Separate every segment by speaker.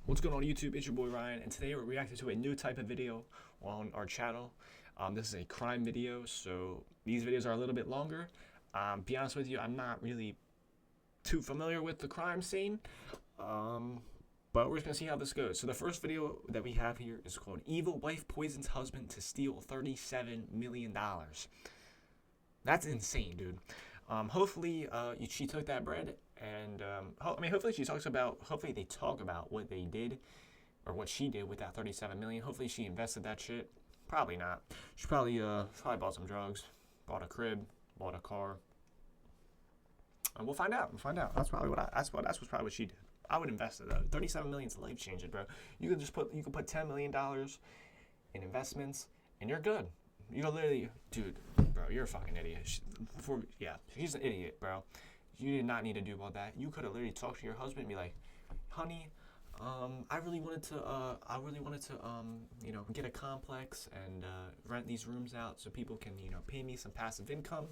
Speaker 1: What's going on YouTube? It's your boy Ryan, and today we're reacting to a new type of video on our channel. This is a crime video, so these videos are a little bit longer. Be honest with you, I'm not really too familiar with the crime scene, but we're just gonna see how this goes. So the first video that we have here is called "Evil Wife Poisons Husband to Steal $37 Million." That's insane, dude. Hopefully, she took that bread, and hopefully hopefully they talk about what they did, or what she did with that 37 million. Hopefully she invested that shit. Probably not. She probably bought some drugs, bought a crib, bought a car. And we'll find out. That's probably that's probably what she did. I would invest it though. 37 million is life changing, bro. You could put $10 million in investments, and you're good. You're literally, dude, bro, you're a fucking idiot. She's an idiot, bro. You did not need to do all that. You could have literally talked to your husband and be like, honey, I really wanted to, get a complex and rent these rooms out so people can, pay me some passive income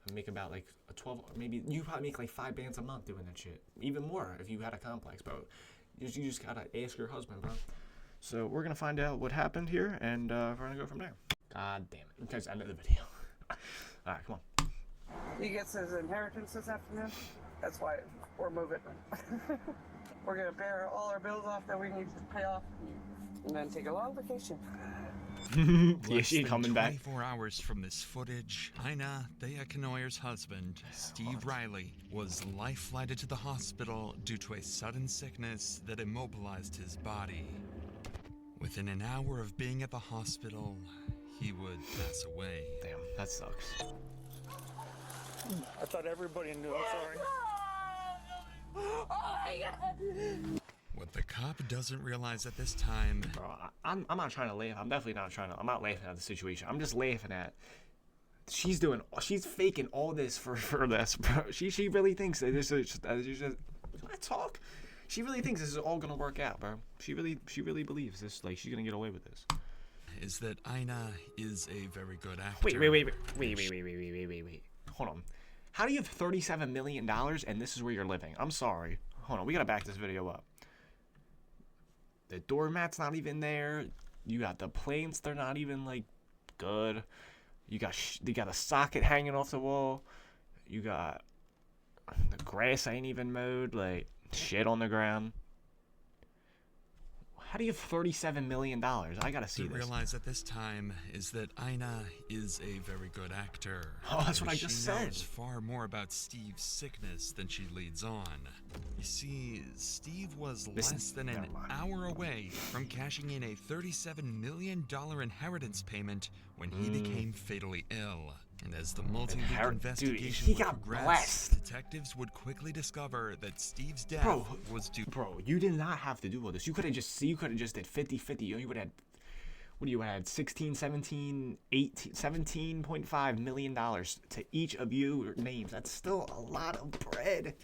Speaker 1: and make about like a 12, or maybe you probably make like 5 bands a month doing that shit. Even more if you had a complex, bro. You just gotta ask your husband, bro. So we're gonna find out what happened here, and we're gonna go from there. God damn it. Okay, end of the video. Alright, come on.
Speaker 2: He gets his inheritance this afternoon. That's why we're moving. We're gonna bear all our bills off that we need to pay off, and then take a long vacation.
Speaker 1: Yeah, she coming back.
Speaker 3: 24 hours from this footage, Ina Thea Knoyer's husband, Steve Riley, was life-flighted to the hospital due to a sudden sickness that immobilized his body. Within an hour of being at the hospital, he would pass away.
Speaker 1: Damn, that sucks.
Speaker 4: I thought everybody knew. I'm sorry.
Speaker 2: Oh my God.
Speaker 3: What the cop doesn't realize at this time,
Speaker 1: Bro, I'm not trying to laugh. I'm not laughing at the situation. I'm just laughing at she's faking all this for this, bro. She really thinks that this is just I talk. She really thinks this is all gonna work out, bro. She really believes this, like she's gonna get away with this.
Speaker 3: is that Ina is a very good actor.
Speaker 1: Wait. Hold on. How do you have $37 million and this is where you're living? I'm sorry. Hold on, we gotta back this video up. The doormat's not even there. You got the planes, they're not even like good. You got a socket hanging off the wall. You got the grass ain't even mowed, like shit on the ground. How do you have $37 million? I gotta see this.
Speaker 3: Realize at this time is that Ina is a very good actor.
Speaker 1: Oh, that's what I just said.
Speaker 3: She knows far more about Steve's sickness than she leads on. You see, Steve was less than an hour away from cashing in a $37 million inheritance payment when he became fatally ill. And as the multi-week investigation progressed, detectives would quickly discover that Steve's death was due.
Speaker 1: Bro, you did not have to do all this. You could have just did 50-50. You would have had, what do you had, 16, 17, 18, $17.5 million to each of you names. That's still a lot of bread.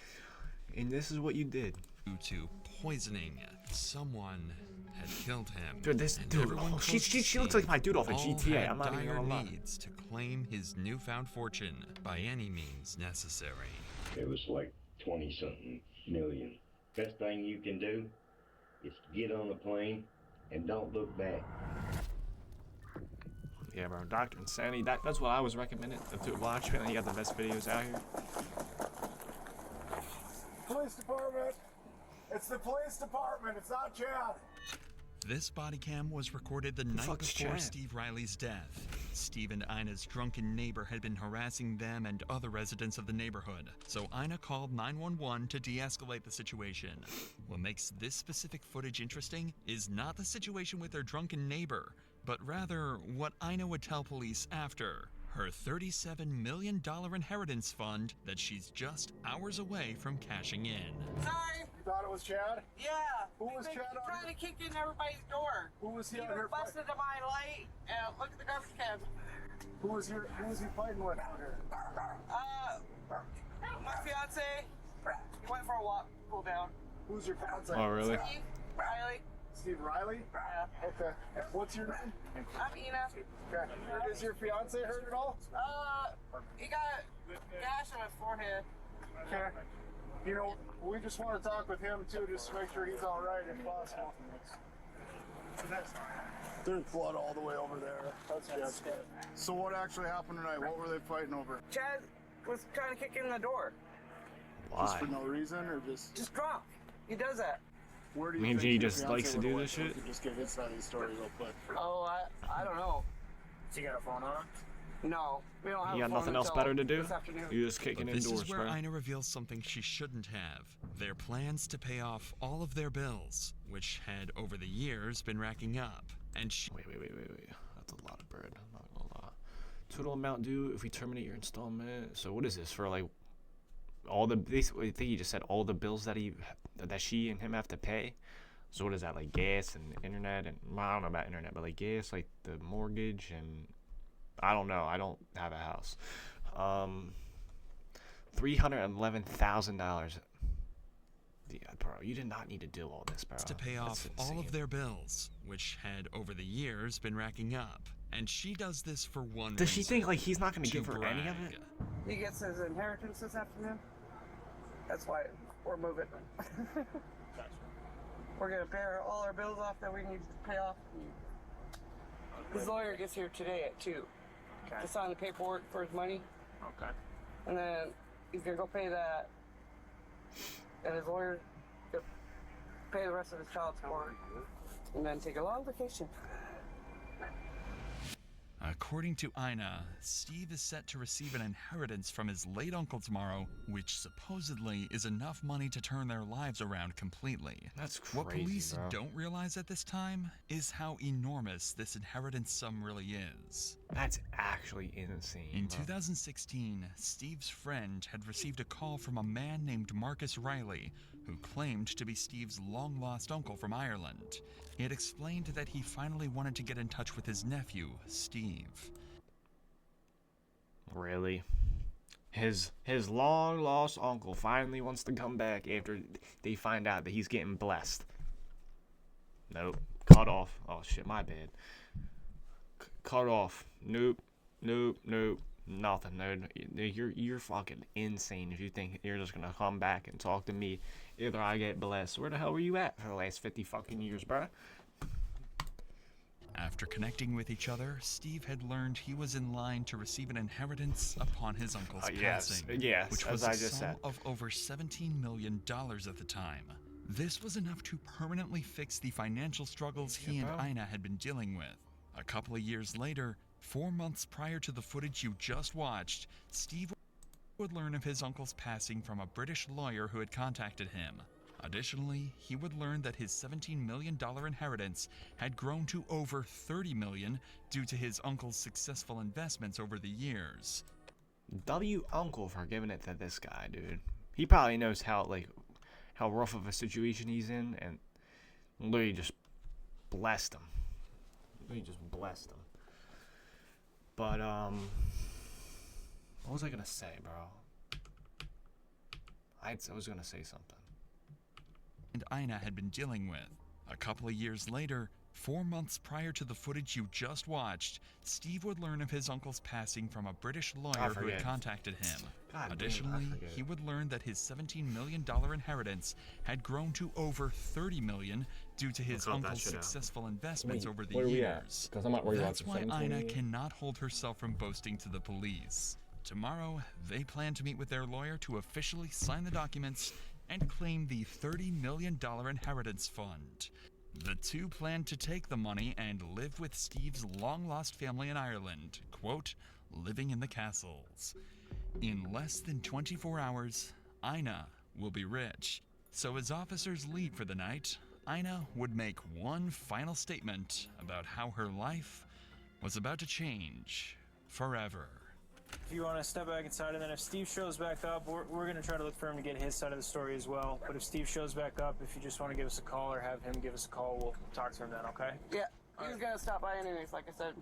Speaker 1: And this is what you did.
Speaker 3: Due to poisoning. Someone had killed him.
Speaker 1: Dude, she looks like my dude off of GTA. I'm not even gonna lie.
Speaker 3: Needs to claim his newfound fortune by any means necessary.
Speaker 5: It was like 20-something million. Best thing you can do is get on a plane and don't look back.
Speaker 1: Yeah, bro, Dr. Insanity. That's what I was recommended to watch. Man, you got the best videos out here.
Speaker 4: Police department. It's the police department. It's not Chad.
Speaker 3: This body cam was recorded the night before Steve Riley's death. Steve and Ina's drunken neighbor had been harassing them and other residents of the neighborhood, so Ina called 911 to de-escalate the situation. What makes this specific footage interesting is not the situation with their drunken neighbor, but rather what Ina would tell police after. Her $37 million inheritance fund that she's just hours away from cashing in.
Speaker 2: Sorry.
Speaker 4: You thought it was Chad?
Speaker 2: Yeah.
Speaker 4: Who was Chad on?
Speaker 2: Trying to kick in everybody's door.
Speaker 4: Who was he on
Speaker 2: He
Speaker 4: here
Speaker 2: busted to my light. Look at the garbage can.
Speaker 4: Who was he fighting with out here?
Speaker 2: My fiance. He went for a walk. Cool down.
Speaker 4: Who's your fiance?
Speaker 1: Oh, really?
Speaker 2: Steve Riley.
Speaker 4: Steve Riley?
Speaker 2: Yeah.
Speaker 4: Okay. What's your name?
Speaker 2: I'm Ina.
Speaker 4: Okay. Is your fiance hurt at all?
Speaker 2: He got gash on his forehead.
Speaker 4: Okay. You know, we just want to talk with him too, just to make sure he's all right if possible. There's blood all the way over there. That's good. So what actually happened tonight? What were they fighting over?
Speaker 2: Chad was trying to kick in the door.
Speaker 4: Just
Speaker 1: Why?
Speaker 4: for no reason, or just
Speaker 2: drunk. He does that.
Speaker 4: where do you
Speaker 1: Means
Speaker 4: think
Speaker 1: he
Speaker 4: your
Speaker 1: just
Speaker 4: fiance
Speaker 1: likes to
Speaker 4: would've
Speaker 1: do
Speaker 4: went
Speaker 1: this
Speaker 4: so we
Speaker 1: shit?
Speaker 4: could just get his side of the story real quick.
Speaker 2: Oh, I don't know.
Speaker 4: So you got a phone on?
Speaker 2: No, we don't have
Speaker 1: You
Speaker 2: a
Speaker 1: got
Speaker 2: phone
Speaker 1: nothing else
Speaker 2: until
Speaker 1: better to do?
Speaker 2: this afternoon.
Speaker 1: You just kicking
Speaker 3: But this
Speaker 1: indoors,
Speaker 3: is where
Speaker 1: bro.
Speaker 3: Ina reveals something she shouldn't have. Their plans to pay off all of their bills, which had over the years been racking up. And she
Speaker 1: Wait. That's a lot of bread. I'm not gonna lie. Total amount due if we terminate your installment. So what is this for? Like all the basically, I think he just said all the bills that she and him have to pay. So what is that, like gas and internet and well, I don't know about internet, but like gas, like the mortgage and I don't know. I don't have a house. $311,000. Yeah, bro, you did not need to do all this, bro.
Speaker 3: to pay
Speaker 1: That's
Speaker 3: off all of
Speaker 1: insane.
Speaker 3: their bills, which had over the years been racking up. And she does this for one
Speaker 1: Does she
Speaker 3: reason,
Speaker 1: think like he's not gonna
Speaker 3: to
Speaker 1: give her any of
Speaker 3: brag.
Speaker 1: it?
Speaker 2: He gets his inheritance this afternoon. That's why we're moving. We're gonna pay all our bills off that we need to pay off. His lawyer gets here today at 2 to sign the paperwork for his money.
Speaker 4: Okay.
Speaker 2: And then he's gonna go pay that. And his lawyer gonna pay the rest of his child support. And then take a long vacation.
Speaker 3: According to Ina, Steve is set to receive an inheritance from his late uncle tomorrow, which supposedly is enough money to turn their lives around completely.
Speaker 1: That's
Speaker 3: What
Speaker 1: crazy,
Speaker 3: police
Speaker 1: bro.
Speaker 3: don't realize at this time is how enormous this inheritance sum really is.
Speaker 1: That's actually insane.
Speaker 3: In
Speaker 1: bro.
Speaker 3: 2016, Steve's friend had received a call from a man named Marcus Riley, who claimed to be Steve's long-lost uncle from Ireland. He had explained that he finally wanted to get in touch with his nephew, Steve.
Speaker 1: Really? His long lost uncle finally wants to come back after they find out that he's getting blessed. Nope. Cut off. Oh shit, my bad. Cut off. Nope. Nothing, dude. You're fucking insane if you think you're just gonna come back and talk to me. Either I get blessed. Where the hell were you at for the last 50 fucking years, bruh?
Speaker 3: After connecting with each other, Steve had learned he was in line to receive an inheritance upon his uncle's
Speaker 1: Yes,
Speaker 3: passing,
Speaker 1: yes,
Speaker 3: which
Speaker 1: as
Speaker 3: was
Speaker 1: I
Speaker 3: a
Speaker 1: just
Speaker 3: sum
Speaker 1: said.
Speaker 3: of over $17 million at the time. This was enough to permanently fix the financial struggles he and
Speaker 1: bro.
Speaker 3: Ina had been dealing with. A couple of years later, 4 months prior to the footage you just watched, Steve would learn of his uncle's passing from a British lawyer who had contacted him. Additionally, he would learn that his $17 million inheritance had grown to over $30 million due to his uncle's successful investments over the years.
Speaker 1: W uncle for giving it to this guy, dude. He probably knows how rough of a situation he's in, and literally just blessed him. But what was I gonna say, bro? I was gonna say something.
Speaker 3: And Ina had been dealing with. A couple of years later, 4 months prior to the footage you just watched, Steve would learn of his uncle's passing from a British lawyer who had
Speaker 1: forget.
Speaker 3: contacted him.
Speaker 1: God damn it, I
Speaker 3: Additionally,
Speaker 1: forget.
Speaker 3: he would learn that his $17 million inheritance had grown to over $30 million due to his
Speaker 1: cut that
Speaker 3: uncle's
Speaker 1: shit out.
Speaker 3: successful investments
Speaker 1: Wait,
Speaker 3: over the
Speaker 1: where are we at?
Speaker 3: years.
Speaker 1: 'Cause I'm not worried about
Speaker 3: That's
Speaker 1: the
Speaker 3: why
Speaker 1: 720.
Speaker 3: Ina cannot hold herself from boasting to the police. Tomorrow, they plan to meet with their lawyer to officially sign the documents and claim the $30 million inheritance fund. The two plan to take the money and live with Steve's long-lost family in Ireland, quote, living in the castles. In less than 24 hours, Ina will be rich. So as officers leave for the night, Ina would make one final statement about how her life was about to change forever.
Speaker 6: If you want to step back inside, and then if Steve shows back up, we're going to try to look for him to get his side of the story as well. But if Steve shows back up, if you just want to give us a call or have him give us a call, we'll talk to him then, okay?
Speaker 2: Yeah, he's gonna stop by anyways, like I said.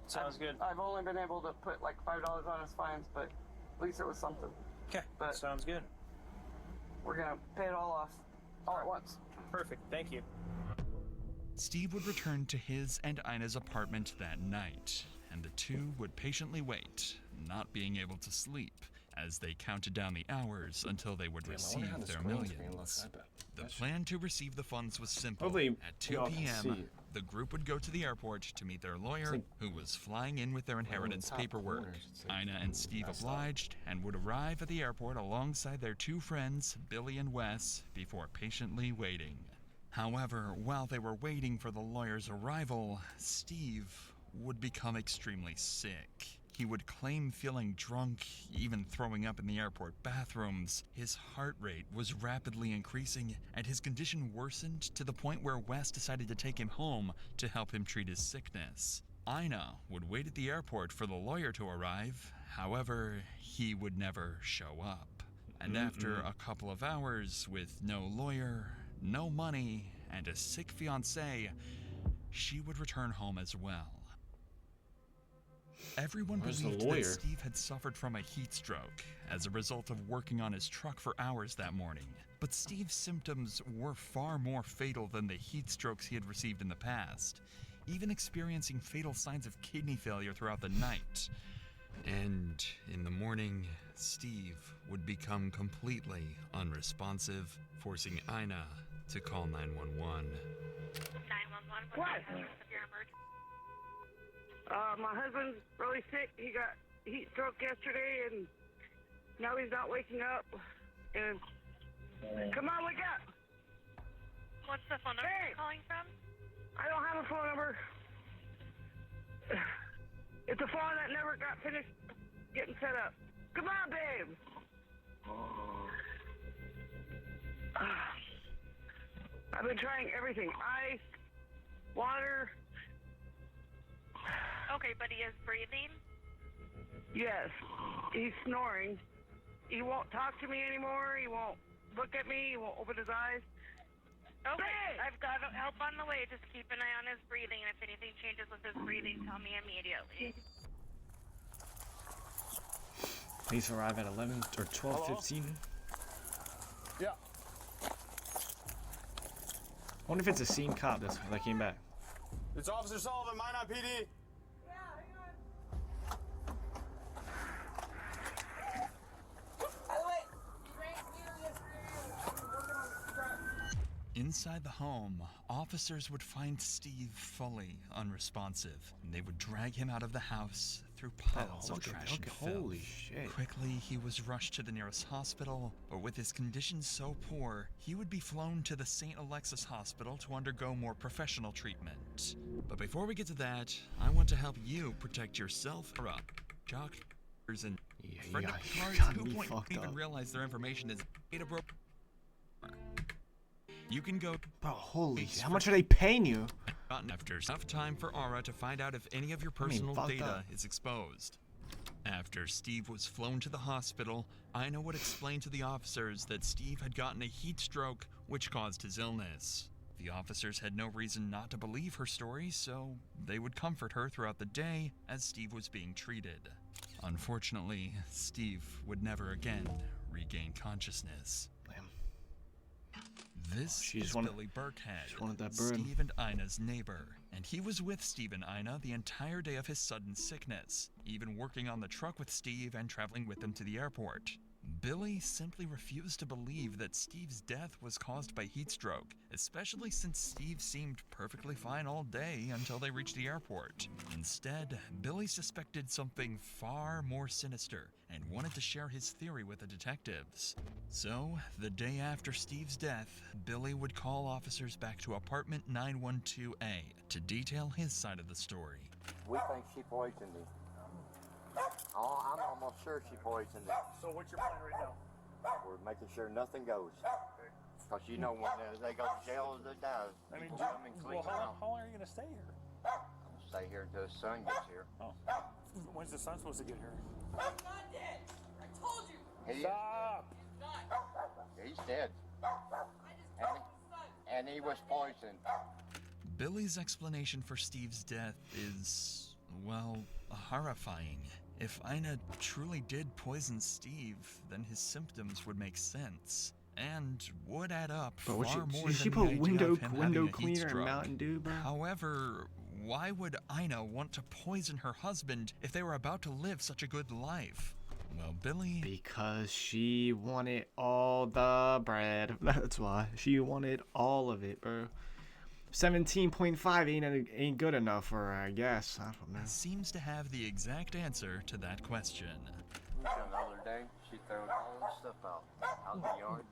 Speaker 6: Sounds good.
Speaker 2: I've only been able to put like $5 on his fines, but at least it was something.
Speaker 6: Okay,
Speaker 2: But-
Speaker 6: sounds good.
Speaker 2: We're gonna pay it all off, all at once.
Speaker 6: Perfect, thank you.
Speaker 3: Steve would return to his and Ina's apartment that night, and the two would patiently wait, not being able to sleep, as they counted down the hours until they would
Speaker 1: Damn, I wonder how
Speaker 3: receive
Speaker 1: this
Speaker 3: their
Speaker 1: green screen
Speaker 3: millions.
Speaker 1: looks. I bet.
Speaker 3: The
Speaker 1: That's-
Speaker 3: plan to receive the funds was simple.
Speaker 1: Hopefully
Speaker 3: At 2
Speaker 1: y'all can
Speaker 3: p.m.,
Speaker 1: see.
Speaker 3: the group would go to the airport to meet their lawyer,
Speaker 1: like-
Speaker 3: who was flying in with their inheritance
Speaker 1: top
Speaker 3: paperwork.
Speaker 1: corners, it's like
Speaker 3: Ina and Steve
Speaker 1: messed up.
Speaker 3: obliged and would arrive at the airport alongside their two friends, Billy and Wes, before patiently waiting. However, while they were waiting for the lawyer's arrival, Steve would become extremely sick. He would claim feeling drunk, even throwing up in the airport bathrooms. His heart rate was rapidly increasing, and his condition worsened to the point where Wes decided to take him home to help him treat his sickness. Ina would wait at the airport for the lawyer to arrive. However, he would never show up. And after a couple of hours with no lawyer, no money, and a sick fiancé, she would return home as well. Everyone
Speaker 1: Where's the
Speaker 3: believed
Speaker 1: lawyer?
Speaker 3: that Steve had suffered from a heat stroke as a result of working on his truck for hours that morning. But Steve's symptoms were far more fatal than the heat strokes he had received in the past, even experiencing fatal signs of kidney failure throughout the night. And in the morning, Steve would become completely unresponsive, forcing Ina to call 911.
Speaker 7: 911.
Speaker 2: What?
Speaker 7: The nature of your emergency?
Speaker 2: My husband's really sick. He got heat stroke yesterday, and now he's not waking up. And come on, wake up!
Speaker 7: What's the phone number
Speaker 2: Hey!
Speaker 7: you're calling from?
Speaker 2: I don't have a phone number. It's a phone that never got finished getting set up. Come on, babe. I've been trying everything. Ice, water.
Speaker 7: Okay, but he is breathing.
Speaker 2: Yes, he's snoring. He won't talk to me anymore. He won't look at me. He won't open his eyes.
Speaker 7: Okay,
Speaker 2: Hey!
Speaker 7: I've got help on the way. Just keep an eye on his breathing, and if anything changes with his breathing, tell me immediately.
Speaker 1: Police arrive at 11 or 12:15.
Speaker 4: Yeah.
Speaker 1: I wonder if it's a scene cop that came back.
Speaker 4: It's Officer Sullivan, Minot PD.
Speaker 3: Inside the home, officers would find Steve fully unresponsive, and they would drag him out of the house through piles of trash and filth.
Speaker 1: Holy shit.
Speaker 3: Quickly, he was rushed to the nearest hospital, but with his condition so poor, he would be flown to the St. Alexis Hospital to undergo more professional treatment. But before we get to that, I want to help you protect yourself or doctors and
Speaker 1: Yeah,
Speaker 3: friend
Speaker 1: you
Speaker 3: of cards
Speaker 1: got
Speaker 3: who
Speaker 1: me
Speaker 3: won't
Speaker 1: fucked
Speaker 3: even
Speaker 1: up.
Speaker 3: realize their information is data broke. You can go
Speaker 1: Bro, holy shit. How much are they paying you?
Speaker 3: after enough time for Aura to find out if any of your personal
Speaker 1: fucked
Speaker 3: data
Speaker 1: up.
Speaker 3: is exposed. After Steve was flown to the hospital, Ina would explain to the officers that Steve had gotten a heat stroke, which caused his illness. The officers had no reason not to believe her story, so they would comfort her throughout the day as Steve was being treated. Unfortunately, Steve would never again regain consciousness.
Speaker 1: Damn.
Speaker 3: This
Speaker 1: She just
Speaker 3: is
Speaker 1: wanted-
Speaker 3: Billy Burkhead,
Speaker 1: just wanted that bird.
Speaker 3: Steve and Ina's neighbor, and he was with Steve and Ina the entire day of his sudden sickness, even working on the truck with Steve and traveling with them to the airport. Billy simply refused to believe that Steve's death was caused by heat stroke, especially since Steve seemed perfectly fine all day until they reached the airport. Instead, Billy suspected something far more sinister and wanted to share his theory with the detectives. So, the day after Steve's death, Billy would call officers back to apartment 912A to detail his side of the story.
Speaker 8: We think she poisoned him. Oh, I'm almost sure she poisoned him.
Speaker 6: So what's your plan right now?
Speaker 8: We're making sure nothing goes. Because you know when they go to jail, they die.
Speaker 6: I mean,
Speaker 8: People come and clean
Speaker 6: well,
Speaker 8: house.
Speaker 6: how long are you gonna stay here?
Speaker 8: Stay here until the sun gets here.
Speaker 6: Oh, when's the sun supposed to get here?
Speaker 2: I'm not dead. I told you.
Speaker 8: He,
Speaker 6: Stop!
Speaker 8: he's dead. And he was poisoned.
Speaker 3: Billy's explanation for Steve's death is, well, horrifying. If Ina truly did poison Steve, then his symptoms would make sense. And would add up
Speaker 1: Bro,
Speaker 3: far
Speaker 1: what
Speaker 3: more
Speaker 1: did
Speaker 3: than
Speaker 1: she
Speaker 3: the
Speaker 1: put
Speaker 3: idea
Speaker 1: window
Speaker 3: of him
Speaker 1: window
Speaker 3: having a heat
Speaker 1: cleaner and
Speaker 3: stroke.
Speaker 1: Mountain Dew, bro?
Speaker 3: However, why would Ina want to poison her husband if they were about to live such a good life? Well, Billy...
Speaker 1: Because she wanted all the bread. That's why. She wanted all of it, bro. 17.5 ain't good enough for her, I guess. I don't know.
Speaker 3: seems to have the exact answer to that question.
Speaker 8: The other day, she threw all this stuff out the yard.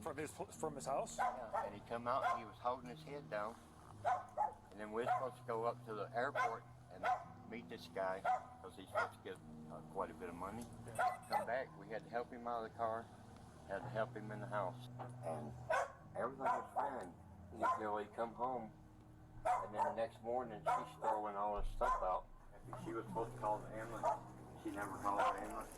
Speaker 9: From his house?
Speaker 8: Yeah, and he come out and he was holding his head down. And then we're supposed to go up to the airport and meet this guy because he's supposed to get quite a bit of money. Come back, we had to help him out of the car, had to help him in the house, and everything was fine until he come home. And then the next morning, she's throwing all this stuff out. She was supposed to call the ambulance. She never called the ambulance.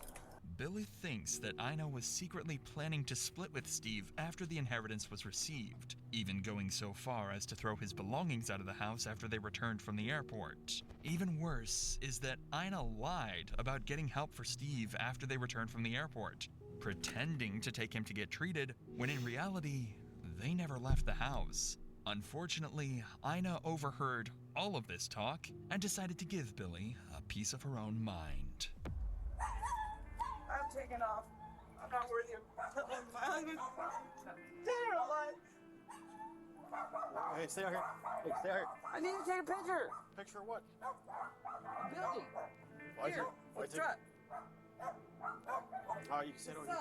Speaker 3: Billy thinks that Ina was secretly planning to split with Steve after the inheritance was received, even going so far as to throw his belongings out of the house after they returned from the airport. Even worse is that Ina lied about getting help for Steve after they returned from the airport, pretending to take him to get treated, when in reality, they never left the house. Unfortunately, Ina overheard all of this talk and decided to give Billy a piece of her own mind.
Speaker 2: I'm taking off. I'm not worthy of my husband. Dead or alive.
Speaker 4: Hey, stay out here. Hey, stay out here.
Speaker 2: I need to take a picture.
Speaker 4: Picture of what?
Speaker 2: Billy. Here, with the truck.
Speaker 4: Oh, you can sit over here.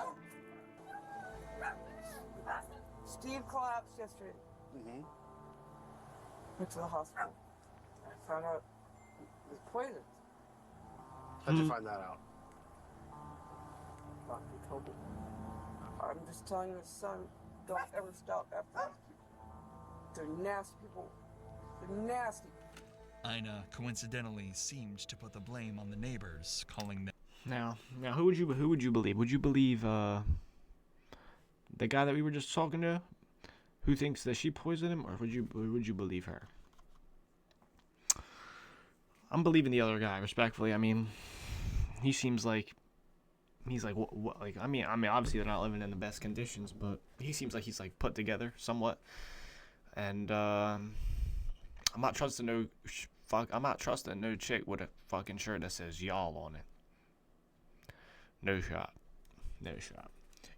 Speaker 2: Steve collapsed yesterday.
Speaker 4: Mm-hmm.
Speaker 2: Went to the hospital. I found out he was poisoned.
Speaker 4: How'd you find that out?
Speaker 2: Doctor told me. I'm just telling you, son, don't ever stop after these people. They're nasty people. They're nasty.
Speaker 3: Ina coincidentally seemed to put the blame on the neighbors, calling them.
Speaker 1: Now, who would you believe? Would you believe the guy that we were just talking to, who thinks that she poisoned him, or would you believe her? I'm believing the other guy, respectfully. I mean, he seems like he's like what like I mean obviously they're not living in the best conditions, but he seems like he's like put together somewhat. And I'm not trusting no chick with a fucking shirt that says y'all on it. No shot.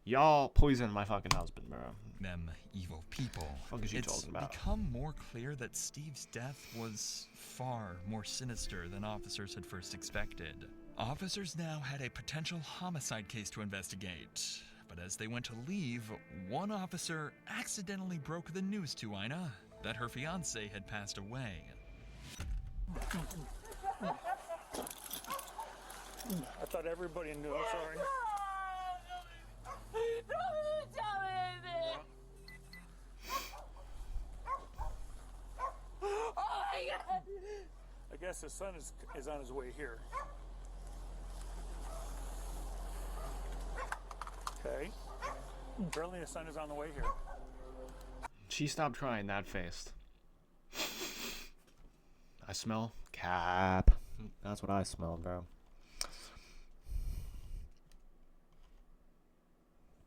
Speaker 1: Y'all poisoned my fucking husband, bro.
Speaker 3: Them evil people.
Speaker 1: What is she talking about?
Speaker 3: It's become more clear that Steve's death was far more sinister than officers had first expected. Officers now had a potential homicide case to investigate, but as they went to leave, one officer accidentally broke the news to Ina that her fiancé had passed away.
Speaker 9: I thought everybody knew. I'm sorry. I guess the son is on his way here. Okay. Apparently the son is on the way here.
Speaker 1: She stopped crying that fast. I smell cap. That's what I smell, bro.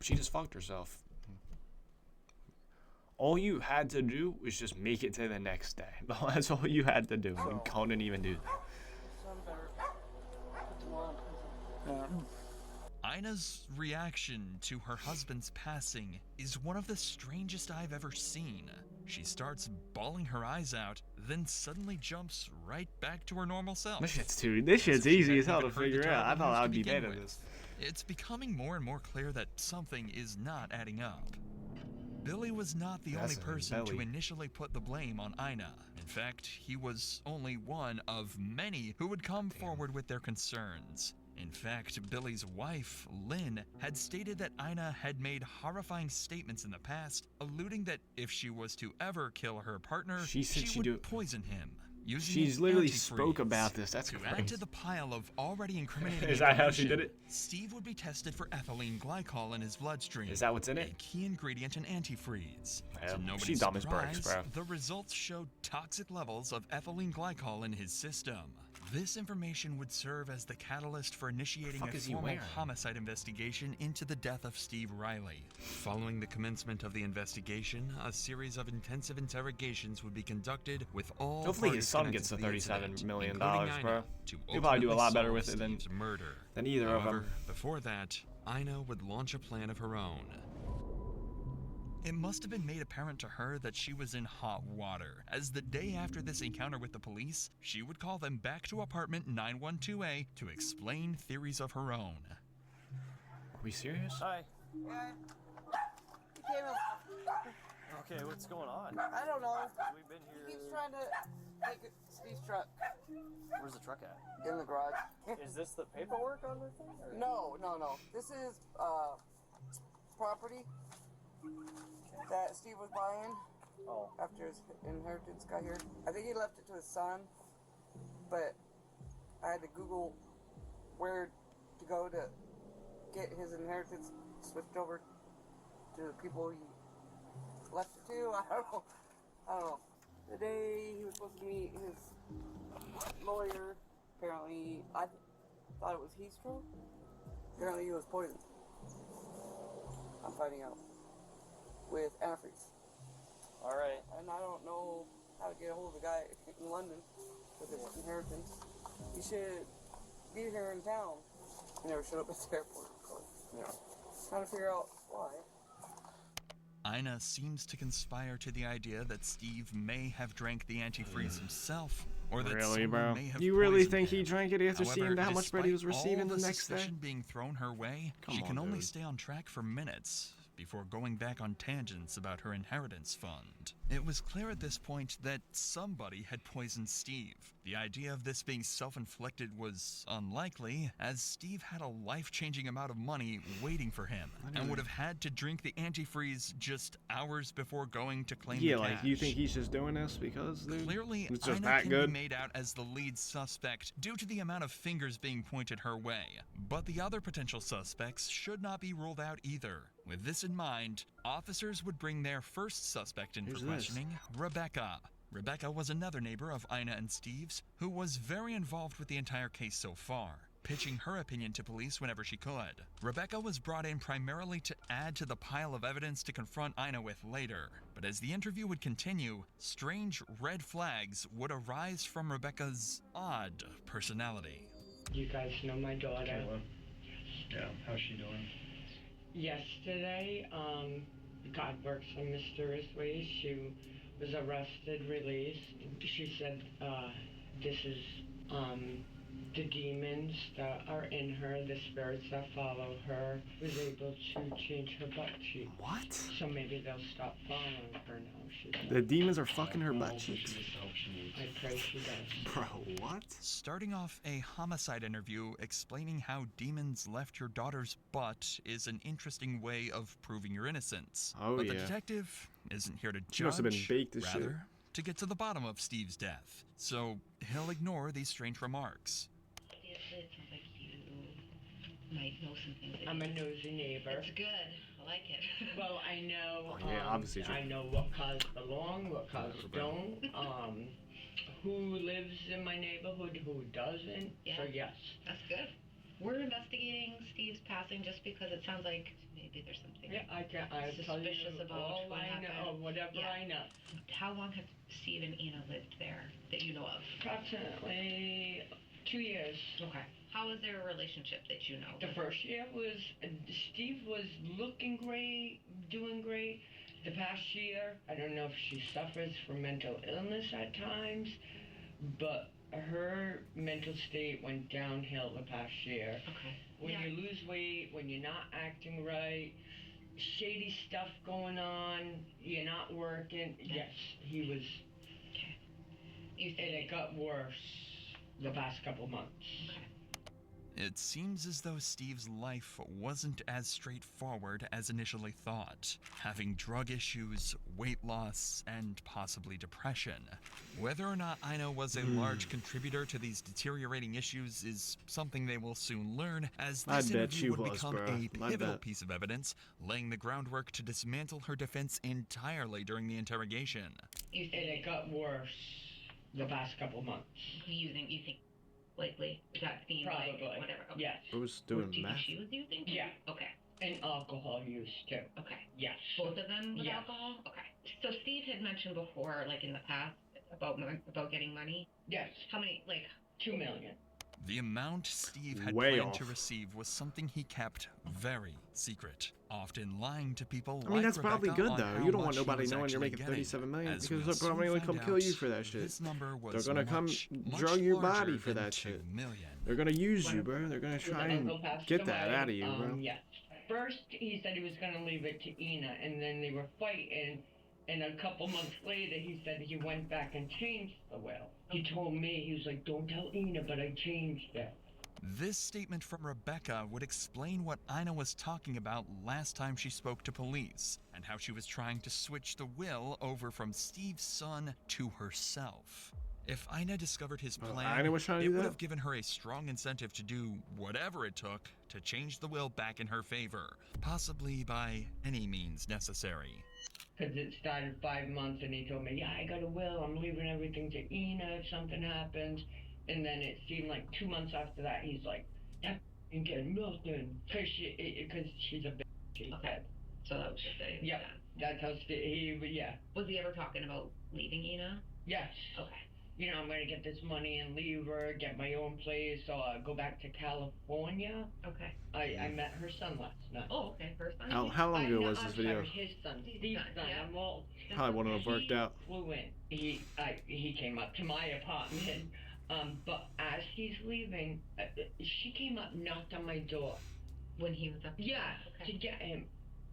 Speaker 1: She just fucked herself. All you had to do was just make it to the next day. That's all you had to do. You couldn't even do that.
Speaker 3: Ina's reaction to her husband's passing is one of the strangest I've ever seen. She starts bawling her eyes out, then suddenly jumps right back to her normal self.
Speaker 1: This shit's easy as hell to figure out. I thought I would be bad at this.
Speaker 3: It's becoming more and more clear that something is not adding up. Billy was not the only person to initially put the blame on Ina. In fact, he was only one of many who would come forward with their concerns. In fact, Billy's wife, Lynn, had stated that Ina had made horrifying statements in the past, alluding that if she was to ever kill her partner, she would poison him.
Speaker 1: She's literally spoke about this. That's crazy.
Speaker 3: To add to the pile of already incriminating
Speaker 1: Is that how she did it?
Speaker 3: Steve would be tested for ethylene glycol in his bloodstream.
Speaker 1: Is that what's in it?
Speaker 3: A key ingredient in antifreeze. To nobody's
Speaker 1: she's dumb as bricks, bro.
Speaker 3: The results showed toxic levels of ethylene glycol in his system. This information would serve as the catalyst for initiating
Speaker 1: fuck
Speaker 3: a
Speaker 1: is he
Speaker 3: formal
Speaker 1: wearing?
Speaker 3: homicide investigation into the death of Steve Riley. Following the commencement of the investigation, a series of intensive interrogations would be conducted with all
Speaker 1: Hopefully his
Speaker 3: parties
Speaker 1: son
Speaker 3: connected
Speaker 1: gets
Speaker 3: to
Speaker 1: the
Speaker 3: the
Speaker 1: $37
Speaker 3: incident,
Speaker 1: million,
Speaker 3: including Ina,
Speaker 1: bro.
Speaker 3: to
Speaker 1: He'll probably do a
Speaker 3: ultimately
Speaker 1: lot better
Speaker 3: solve
Speaker 1: with it
Speaker 3: Steve's murder.
Speaker 1: than either of
Speaker 3: However,
Speaker 1: them.
Speaker 3: before that, Ina would launch a plan of her own. It must have been made apparent to her that she was in hot water, as the day after this encounter with the police, she would call them back to apartment 912A to explain theories of her own.
Speaker 1: Are we serious?
Speaker 6: Hi.
Speaker 10: Yeah. He came in.
Speaker 6: Okay, what's going on?
Speaker 10: I don't know.
Speaker 6: We've been
Speaker 10: He keeps
Speaker 6: here.
Speaker 10: trying to take Steve's truck
Speaker 6: Where's the truck at?
Speaker 10: in the garage.
Speaker 6: Is this the paperwork on the thing? Or?
Speaker 10: No. This is property that Steve was buying
Speaker 6: Oh.
Speaker 10: after his inheritance got here. I think he left it to his son, but I had to Google where to go to get his inheritance switched over to the people he left it to. I don't know. The day he was supposed to meet his lawyer, apparently, I thought it was heat stroke. Apparently he was poisoned. I'm finding out. With antifreeze.
Speaker 6: Alright.
Speaker 10: And I don't know how to get a hold of the guy in London with his inheritance. He should be here in town. He never showed up at the airport. Trying to figure out why.
Speaker 3: Ina seems to conspire to the idea that Steve may have drank the antifreeze himself, or that
Speaker 1: Really,
Speaker 3: someone
Speaker 1: bro?
Speaker 3: may have
Speaker 1: You really
Speaker 3: poisoned
Speaker 1: think he
Speaker 3: him.
Speaker 1: drank it after
Speaker 3: However,
Speaker 1: seeing how much bread he was
Speaker 3: despite
Speaker 1: receiving
Speaker 3: all
Speaker 1: the next day?
Speaker 3: suspicion being thrown her way,
Speaker 1: Come
Speaker 3: she can
Speaker 1: on,
Speaker 3: only
Speaker 1: dude.
Speaker 3: stay on track for minutes before going back on tangents about her inheritance fund. It was clear at this point that somebody had poisoned Steve. The idea of this being self-inflicted was unlikely, as Steve had a life-changing amount of money waiting for him, and would have had to drink the antifreeze just hours before going to claim
Speaker 1: Yeah,
Speaker 3: the
Speaker 1: like,
Speaker 3: cash.
Speaker 1: you think he's just doing this because, dude?
Speaker 3: Clearly,
Speaker 1: it's just
Speaker 3: Ina
Speaker 1: that
Speaker 3: can
Speaker 1: good?
Speaker 3: be made out as the lead suspect due to the amount of fingers being pointed her way. But the other potential suspects should not be ruled out either. With this in mind, officers would bring their first suspect in
Speaker 1: Who's
Speaker 3: for
Speaker 1: this?
Speaker 3: questioning, Rebecca. Rebecca was another neighbor of Ina and Steve's, who was very involved with the entire case so far, pitching her opinion to police whenever she could. Rebecca was brought in primarily to add to the pile of evidence to confront Ina with later, but as the interview would continue, strange red flags would arise from Rebecca's odd personality.
Speaker 11: You guys know my daughter.
Speaker 12: Yeah, how's she doing?
Speaker 11: Yesterday, God works in mysterious ways. She was arrested, released. She said, this is, the demons that are in her, the spirits that follow her, was able to change her butt cheek.
Speaker 1: What?
Speaker 11: So maybe they'll stop following her now. She said.
Speaker 1: The demons are fucking her butt cheeks?
Speaker 11: I pray she does.
Speaker 1: Bro, what?
Speaker 3: Starting off a homicide interview explaining how demons left your daughter's butt is an interesting way of proving your innocence.
Speaker 1: Oh,
Speaker 3: but the
Speaker 1: yeah.
Speaker 3: detective isn't here to
Speaker 1: She
Speaker 3: judge,
Speaker 1: must have been baked as shit.
Speaker 3: rather, to get to the bottom of Steve's death. So he'll ignore these strange remarks.
Speaker 13: It sounds like you might know some things.
Speaker 11: I'm a nosy neighbor.
Speaker 13: That's good. I like it.
Speaker 11: Well, I know.
Speaker 1: Oh, yeah, obviously
Speaker 11: I know what cars belong, what cars don't. Who lives in my neighborhood, who doesn't.
Speaker 13: Yeah.
Speaker 11: So yes.
Speaker 13: That's good. We're investigating Steve's passing just because it sounds like maybe there's something
Speaker 11: Yeah, I tell
Speaker 13: suspicious
Speaker 11: you
Speaker 13: about
Speaker 11: all
Speaker 13: what
Speaker 11: I
Speaker 13: happened.
Speaker 11: know, whatever
Speaker 13: Yeah.
Speaker 11: I know.
Speaker 13: How long have Steve and Ina lived there that you know of?
Speaker 11: Approximately 2 years.
Speaker 13: Okay. How is their relationship that you know?
Speaker 11: The first year was Steve was looking great, doing great. The past year, I don't know if she suffers from mental illness at times, but her mental state went downhill the past year.
Speaker 13: Okay.
Speaker 11: When you lose weight, when you're not acting right, shady stuff going on, you're not working. Yes, he was.
Speaker 13: Okay.
Speaker 11: And it got worse the past couple months.
Speaker 13: Okay.
Speaker 3: It seems as though Steve's life wasn't as straightforward as initially thought, having drug issues, weight loss, and possibly depression. Whether or not Ina was a large contributor to these deteriorating issues is something they will soon learn, as
Speaker 1: I
Speaker 3: this
Speaker 1: bet
Speaker 3: interview
Speaker 1: she
Speaker 3: would
Speaker 1: was,
Speaker 3: become
Speaker 1: bro.
Speaker 3: a
Speaker 1: I
Speaker 3: pivotal
Speaker 1: bet.
Speaker 3: piece of evidence, laying the groundwork to dismantle her defense entirely during the interrogation.
Speaker 11: And it got worse the past couple months.
Speaker 13: You think likely. Is that Steve?
Speaker 11: Probably.
Speaker 13: Like, whatever. Okay.
Speaker 11: Yes.
Speaker 1: Who's doing
Speaker 13: Do you think
Speaker 1: math?
Speaker 13: she was using?
Speaker 11: Yeah.
Speaker 13: Okay.
Speaker 11: And alcohol use too.
Speaker 13: Okay.
Speaker 11: Yes.
Speaker 13: Both of them with
Speaker 11: Yes.
Speaker 13: alcohol? Okay. So Steve had mentioned before, like in the past, about getting money.
Speaker 11: Yes.
Speaker 13: How many, like...
Speaker 11: 2 million.
Speaker 3: The amount Steve had
Speaker 1: Way
Speaker 3: planned
Speaker 1: off.
Speaker 3: to receive was something he kept very secret, often lying to people
Speaker 1: I mean,
Speaker 3: like
Speaker 1: that's probably
Speaker 3: Rebecca
Speaker 1: good
Speaker 3: on
Speaker 1: though.
Speaker 3: how
Speaker 1: You don't want
Speaker 3: much he
Speaker 1: nobody
Speaker 3: was
Speaker 1: knowing you're
Speaker 3: actually
Speaker 1: making
Speaker 3: getting.
Speaker 1: 37 million
Speaker 3: As
Speaker 1: because
Speaker 3: we'll
Speaker 1: they'll probably
Speaker 3: soon
Speaker 1: only
Speaker 3: find
Speaker 1: come kill
Speaker 3: out,
Speaker 1: you for that shit.
Speaker 3: This number was
Speaker 1: They're gonna come
Speaker 3: much
Speaker 1: drug your
Speaker 3: larger
Speaker 1: body for
Speaker 3: than
Speaker 1: that
Speaker 3: 2
Speaker 1: shit.
Speaker 3: million.
Speaker 1: They're gonna use you, bro. They're gonna try and
Speaker 11: Uncle passed
Speaker 1: get that
Speaker 11: away,
Speaker 1: out of you, bro.
Speaker 11: Yes. First, he said he was going to leave it to Ina, and then they were fighting. And a couple months later, he said he went back and changed the will. He told me, he was like, don't tell Ina, but I changed it.
Speaker 3: This statement from Rebecca would explain what Ina was talking about last time she spoke to police, and how she was trying to switch the will over from Steve's son to herself. If Ina discovered his plan,
Speaker 1: Ina was trying to
Speaker 3: it
Speaker 1: do
Speaker 3: would
Speaker 1: that?
Speaker 3: have given her a strong incentive to do whatever it took to change the will back in her favor, possibly by any means necessary.
Speaker 11: Because it started 5 months, and he told me, yeah, I got a will, I'm leaving everything to Ina if something happens. And then it seemed like 2 months after that, he's like, that ain't getting nothing. Because she's a bitch, he said.
Speaker 13: So that was just a...
Speaker 11: Yep, that's how yeah.
Speaker 13: Was he ever talking about leaving Ina?
Speaker 11: Yes.
Speaker 13: Okay.
Speaker 11: You know, I'm going to get this money and leave her, get my own place, go back to California.
Speaker 13: Okay.
Speaker 11: I met her son last night.
Speaker 13: Oh, okay. Her son?
Speaker 1: How long ago
Speaker 11: No,
Speaker 1: was
Speaker 11: I'm
Speaker 1: this video?
Speaker 11: Sorry, his son, Steve's son.
Speaker 13: Yeah.
Speaker 11: I'm all...
Speaker 1: Probably wouldn't have worked out.
Speaker 11: Flew in. He came up to my apartment. But as he's leaving, she came up, knocked on my door.
Speaker 13: When he was up there?
Speaker 11: Yeah,
Speaker 13: Okay.
Speaker 11: to get him.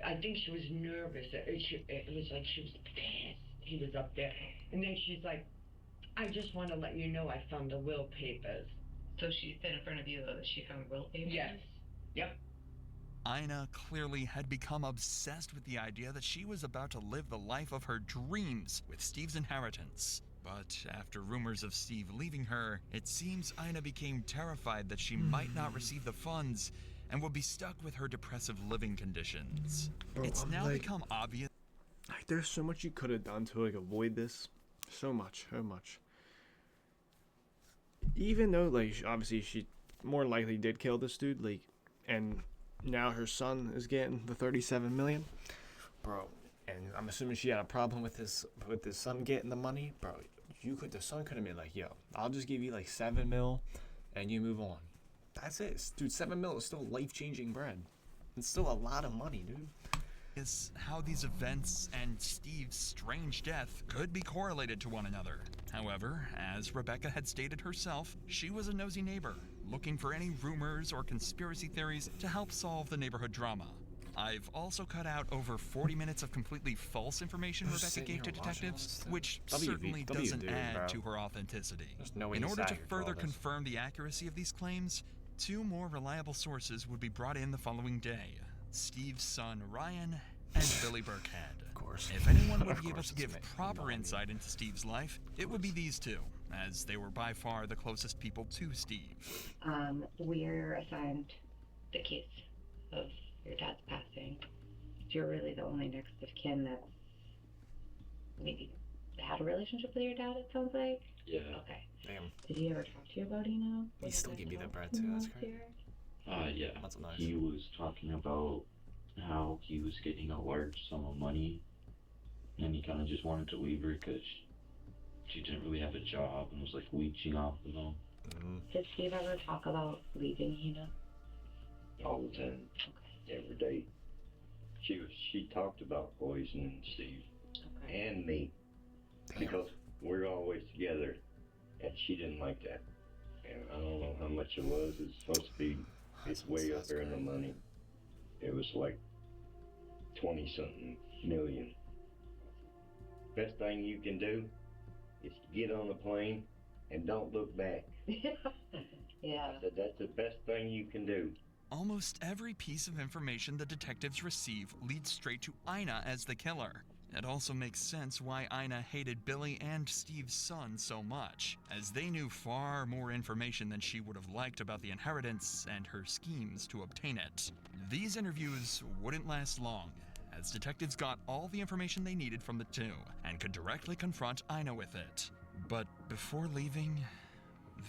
Speaker 11: I think she was nervous. It was like she was pissed he was up there. And then she's like, I just want to let you know I found the will papers.
Speaker 13: So she said in front of you that she found will papers?
Speaker 11: Yes. Yep.
Speaker 3: Ina clearly had become obsessed with the idea that she was about to live the life of her dreams with Steve's inheritance. But after rumors of Steve leaving her, it seems Ina became terrified that she might not receive the funds and would be stuck with her depressive living conditions.
Speaker 1: Bro,
Speaker 3: It's
Speaker 1: I'm
Speaker 3: now
Speaker 1: like-
Speaker 3: become obvious.
Speaker 1: Like, there's so much you could have done to like avoid this. So much. Even though like obviously she more likely did kill this dude, like, and now her son is getting the 37 million, bro. And I'm assuming she had a problem with this son getting the money, bro. The son could have been like, yo, I'll just give you like 7 mil, and you move on. That's it, dude. 7 mil is still life-changing bread. It's still a lot of money, dude.
Speaker 3: Is how these events and Steve's strange death could be correlated to one another. However, as Rebecca had stated herself, she was a nosy neighbor, looking for any rumors or conspiracy theories to help solve the neighborhood drama. I've also cut out over 40 minutes of completely false information
Speaker 1: Just
Speaker 3: Rebecca
Speaker 1: sitting
Speaker 3: gave to
Speaker 1: here watching all
Speaker 3: detectives,
Speaker 1: this stuff.
Speaker 3: which
Speaker 1: WV
Speaker 3: certainly doesn't
Speaker 1: dude,
Speaker 3: add
Speaker 1: bro.
Speaker 3: to her authenticity.
Speaker 1: There's no way
Speaker 3: In
Speaker 1: he
Speaker 3: order
Speaker 1: sat
Speaker 3: to
Speaker 1: here for all
Speaker 3: further
Speaker 1: this.
Speaker 3: confirm the accuracy of these claims, 2 more reliable sources would be brought in the following day: Steve's son Ryan and Billy Burkhead.
Speaker 1: Of course.
Speaker 3: If anyone would
Speaker 1: Of
Speaker 3: be able
Speaker 1: course
Speaker 3: to
Speaker 1: it's
Speaker 3: give
Speaker 1: me.
Speaker 3: proper
Speaker 1: No, I mean,
Speaker 3: insight into Steve's life, it would be these two, as they were by far the closest people to Steve.
Speaker 13: We're assigned the case of your dad's passing. You're really the only next of kin that's maybe had a relationship with your dad, it sounds like?
Speaker 12: Yeah.
Speaker 13: Okay.
Speaker 1: Damn.
Speaker 13: Did he ever talk to you about Eno?
Speaker 1: He still give me that bread too. That's crazy.
Speaker 12: Yeah.
Speaker 1: That's nice.
Speaker 12: He was talking about how he was getting a large sum of money, and he kind of just wanted to leave her because she didn't really have a job and was like leeching off of him.
Speaker 13: Did Steve ever talk about leaving Eno?
Speaker 5: All the time, every day. She talked about poisoning Steve and me because we're always together, and she didn't like that. And I don't know how much it was. It's supposed to be. It's way up there in the money. It was like 20-something million. Best thing you can do is get on a plane and don't look back.
Speaker 13: Yeah.
Speaker 5: I said that's the best thing you can do.
Speaker 3: Almost every piece of information the detectives receive leads straight to Ina as the killer. It also makes sense why Ina hated Billy and Steve's son so much, as they knew far more information than she would have liked about the inheritance and her schemes to obtain it. These interviews wouldn't last long, as detectives got all the information they needed from the two, and could directly confront Ina with it. But before leaving,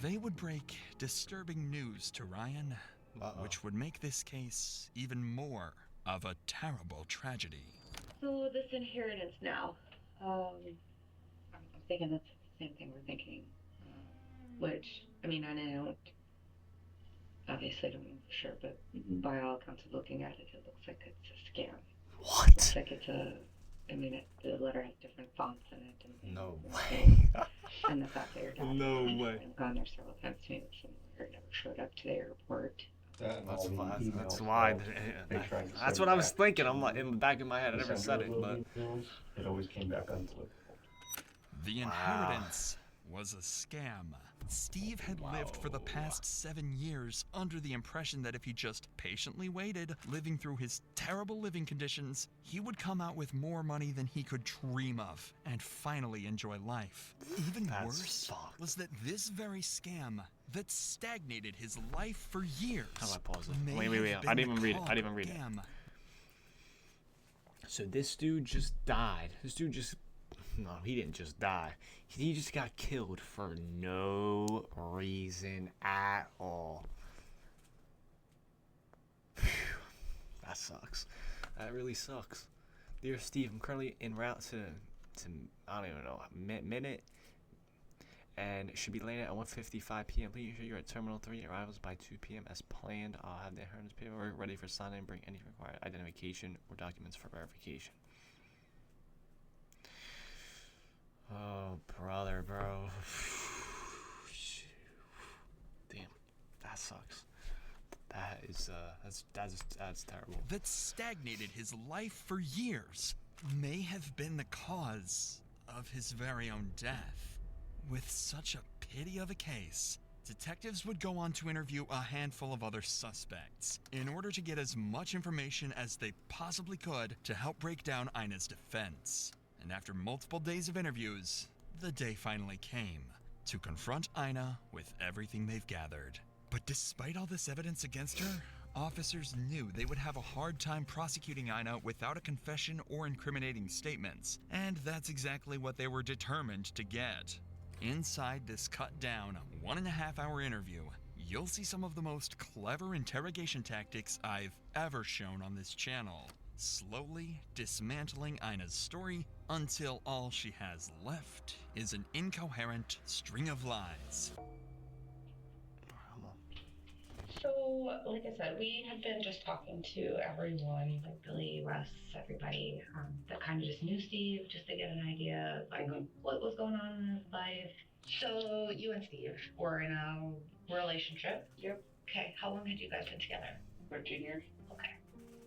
Speaker 3: They would break disturbing news to Ryan, which would make this case even more of a terrible tragedy.
Speaker 13: So this inheritance now, I'm thinking that's the same thing we're thinking. Which, I mean, I don't, obviously don't know for sure, but by all accounts of looking at it, it looks like it's a scam.
Speaker 1: What?
Speaker 13: It looks like it's the letter has different fonts in it. And
Speaker 1: no way.
Speaker 13: And the fact that your dad
Speaker 1: No way.
Speaker 13: gone there several times to me, some lawyer never showed up to the airport.
Speaker 1: That's why. That's what I was thinking. I'm like in the back of my head. I never said it, but
Speaker 14: it always came back undeliverable.
Speaker 3: The inheritance was a scam. Steve had lived for the past 7 years under the impression that if he just patiently waited, living through his terrible living conditions, he would come out with more money than he could dream of and finally enjoy life. Even worse was that this very scam that stagnated his life for years.
Speaker 1: How do I pause it? Wait. I didn't even read it. So this dude just died. No, he didn't just die. He just got killed for no reason at all. Phew. That sucks. That really sucks. Dear Steve, I'm currently en route to I don't even know, minute, and it should be landing at 1:55 p.m. Please ensure you're at Terminal 3. Arrivals by 2 p.m. as planned. I'll have the inheritance paperwork ready for signing. Bring any required identification or documents for verification. Oh, brother, bro. Damn, that sucks. That is, that's terrible.
Speaker 3: That stagnated his life for years may have been the cause of his very own death. With such a pity of a case, detectives would go on to interview a handful of other suspects in order to get as much information as they possibly could to help break down Ina's defense. And after multiple days of interviews, the day finally came to confront Ina with everything they've gathered. But despite all this evidence against her, officers knew they would have a hard time prosecuting Ina without a confession or incriminating statements, and that's exactly what they were determined to get. Inside this cut-down 1.5-hour interview, you'll see some of the most clever interrogation tactics I've ever shown on this channel, slowly dismantling Ina's story until all she has left is an incoherent string of lies.
Speaker 13: So, like I said, we had been just talking to everyone, like Billy, Russ, everybody, that kind of just knew Steve, just to get an idea of like what was going on in his life. So, you and Steve were in a relationship.
Speaker 2: Yep.
Speaker 13: Okay, how long had you guys been together?
Speaker 2: 13 years.
Speaker 13: Okay.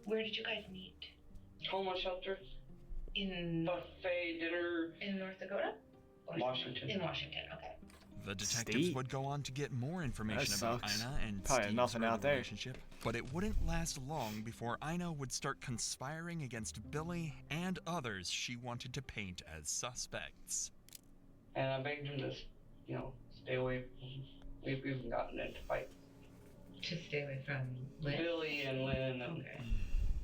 Speaker 13: Where did you guys meet?
Speaker 2: Homeless shelter.
Speaker 13: In
Speaker 2: buffet dinner.
Speaker 13: In North Dakota?
Speaker 2: Washington.
Speaker 13: In Washington, okay.
Speaker 3: The detectives would go on to get more information about Ina and
Speaker 1: Probably
Speaker 3: Steve's
Speaker 1: nothing out there.
Speaker 3: relationship, but it wouldn't last long before Ina would start conspiring against Billy and others she wanted to paint as suspects.
Speaker 2: And I begged him to, stay away from him. We've even gotten into fights.
Speaker 13: To stay away from Lynn?
Speaker 2: Billy and Lynn. And
Speaker 13: okay.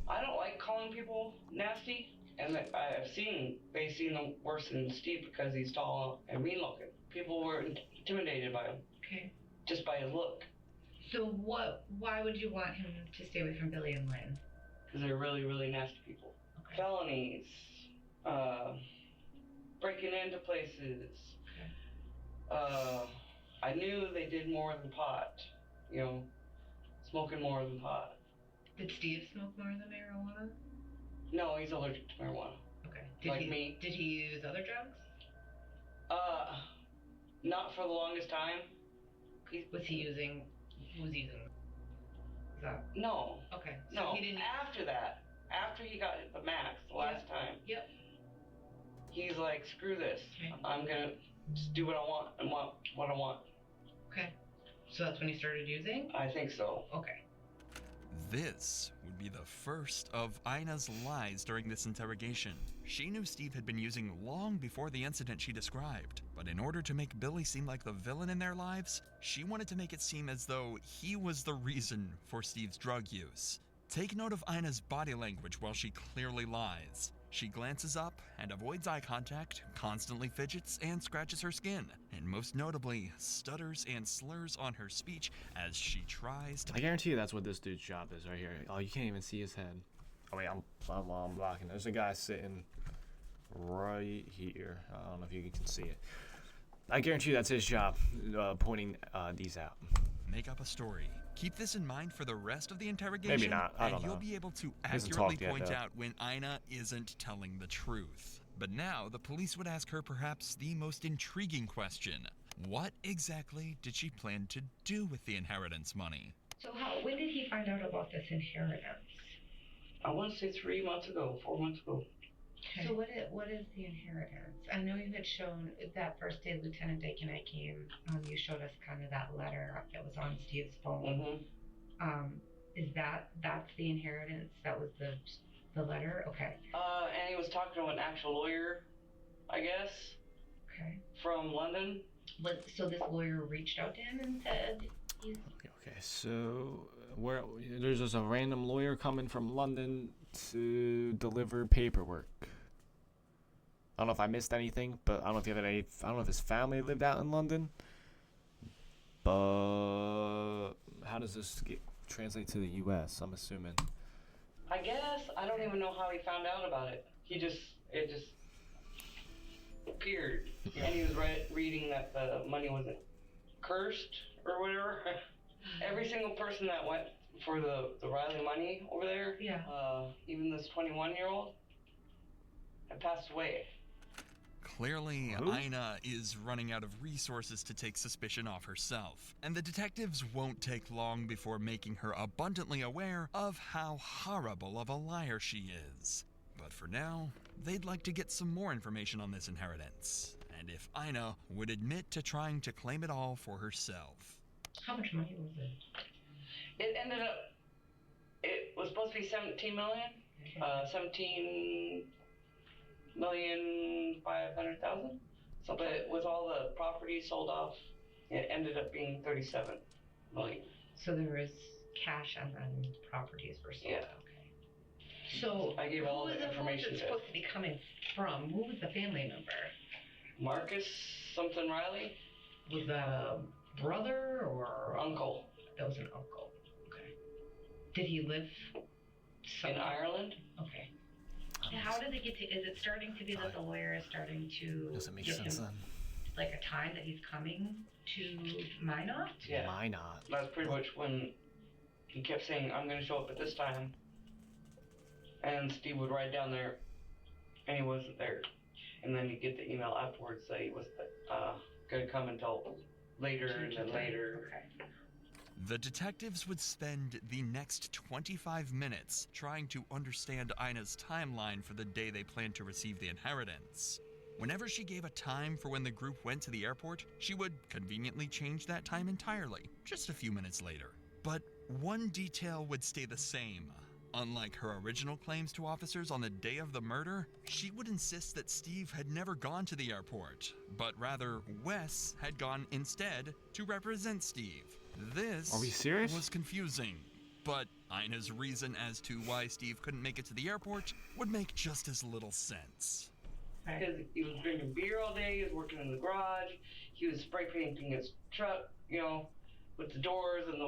Speaker 2: I don't like calling people nasty, and they've seen them worse than Steve because he's tall and mean looking. People were intimidated by him.
Speaker 13: Okay.
Speaker 2: Just by his look.
Speaker 13: So why would you want him to stay away from Billy and Lynn?
Speaker 2: Because they're really, really nasty people.
Speaker 13: Okay.
Speaker 2: Felonies, breaking into places.
Speaker 13: Okay.
Speaker 2: I knew they did more than pot, smoking more than pot.
Speaker 13: Did Steve smoke more than marijuana?
Speaker 2: No, he's allergic to marijuana.
Speaker 13: Okay.
Speaker 2: Me.
Speaker 13: Did he use other drugs?
Speaker 2: Not for the longest time.
Speaker 13: Was he using?
Speaker 2: No.
Speaker 13: Okay. So
Speaker 2: No.
Speaker 13: he didn't.
Speaker 2: After that, after he got the max the last time.
Speaker 13: Yep.
Speaker 2: He's like, screw this.
Speaker 13: Okay.
Speaker 2: I'm gonna just do what I want and want what I want.
Speaker 13: Okay. So that's when he started using?
Speaker 2: I think so.
Speaker 13: Okay.
Speaker 3: This would be the first of Ina's lies during this interrogation. She knew Steve had been using long before the incident she described, but in order to make Billy seem like the villain in their lives, she wanted to make it seem as though he was the reason for Steve's drug use. Take note of Ina's body language while she clearly lies. She glances up and avoids eye contact, constantly fidgets and scratches her skin, and most notably, stutters and slurs on her speech as she tries to...
Speaker 1: I guarantee you that's what this dude's job is right here. Oh, you can't even see his head. Oh wait, I'm blocking. There's a guy sitting right here. I don't know if you can see it. I guarantee you that's his job, pointing these out.
Speaker 3: Make up a story. Keep this in mind for the rest of the interrogation.
Speaker 1: Maybe not. I don't know.
Speaker 3: And you'll be able to
Speaker 1: Hasn't
Speaker 3: accurately
Speaker 1: talked yet,
Speaker 3: point
Speaker 1: though.
Speaker 3: out when Ina isn't telling the truth. But now the police would ask her perhaps the most intriguing question. What exactly did she plan to do with the inheritance money?
Speaker 13: So when did he find out about this inheritance?
Speaker 11: I want to say 3 months ago, 4 months ago.
Speaker 13: So what is the inheritance? I know you had shown that first day Lieutenant Dake and I came, you showed us kind of that letter that was on Steve's phone. Is that's the inheritance? That was the letter? Okay.
Speaker 11: And he was talking to an actual lawyer, I guess.
Speaker 13: Okay.
Speaker 11: From London.
Speaker 13: So this lawyer reached out to him and said he's...
Speaker 1: Okay, so there's just a random lawyer coming from London to deliver paperwork. I don't know if I missed anything, but I don't know if you have any. I don't know if his family lived out in London. But how does this translate to the U.S.? I'm assuming.
Speaker 11: I guess. I don't even know how he found out about it. It just appeared. And he was reading that the money wasn't cursed or whatever. Every single person that went for the Riley money over there, even this 21-year-old, had passed away.
Speaker 3: Clearly, Ina is running out of resources to take suspicion off herself, and the detectives won't take long before making her abundantly aware of how horrible of a liar she is. But for now, they'd like to get some more information on this inheritance, and if Ina would admit to trying to claim it all for herself.
Speaker 13: How much money was it?
Speaker 11: It ended up, it was supposed to be 17 million, 17,500,000. So, but with all the property sold off, it ended up being 37 million.
Speaker 13: So there was cash and then properties were sold.
Speaker 11: Yeah.
Speaker 13: Okay. So
Speaker 11: I gave all the information
Speaker 13: who was
Speaker 11: to
Speaker 13: it supposed to be coming from? Who was the family member?
Speaker 11: Marcus something Riley.
Speaker 13: Was that a brother or
Speaker 11: uncle?
Speaker 13: That was an uncle. Okay. Did he live
Speaker 11: in Ireland?
Speaker 13: Okay. How did it get to? Is it starting to be that the lawyer is starting to
Speaker 1: Doesn't make
Speaker 13: give
Speaker 1: sense
Speaker 13: him,
Speaker 1: then.
Speaker 13: like a time that he's coming to Minot?
Speaker 11: Yeah.
Speaker 1: Minot.
Speaker 11: That's pretty much when he kept saying, "I'm going to show up at this time," and Steve would ride down there, and he wasn't there, and then he'd get the email afterwards that he was going to come until later and then later.
Speaker 13: Okay.
Speaker 3: The detectives would spend the next 25 minutes trying to understand Ina's timeline for the day they planned to receive the inheritance. Whenever she gave a time for when the group went to the airport, she would conveniently change that time entirely, just a few minutes later. But one detail would stay the same. Unlike her original claims to officers on the day of the murder, she would insist that Steve had never gone to the airport, but rather Wes had gone instead to represent Steve. This
Speaker 1: Are we serious?
Speaker 3: was confusing, but Ina's reason as to why Steve couldn't make it to the airport would make just as little sense.
Speaker 11: Because he was drinking beer all day, he was working in the garage, he was spray painting his truck, with the doors and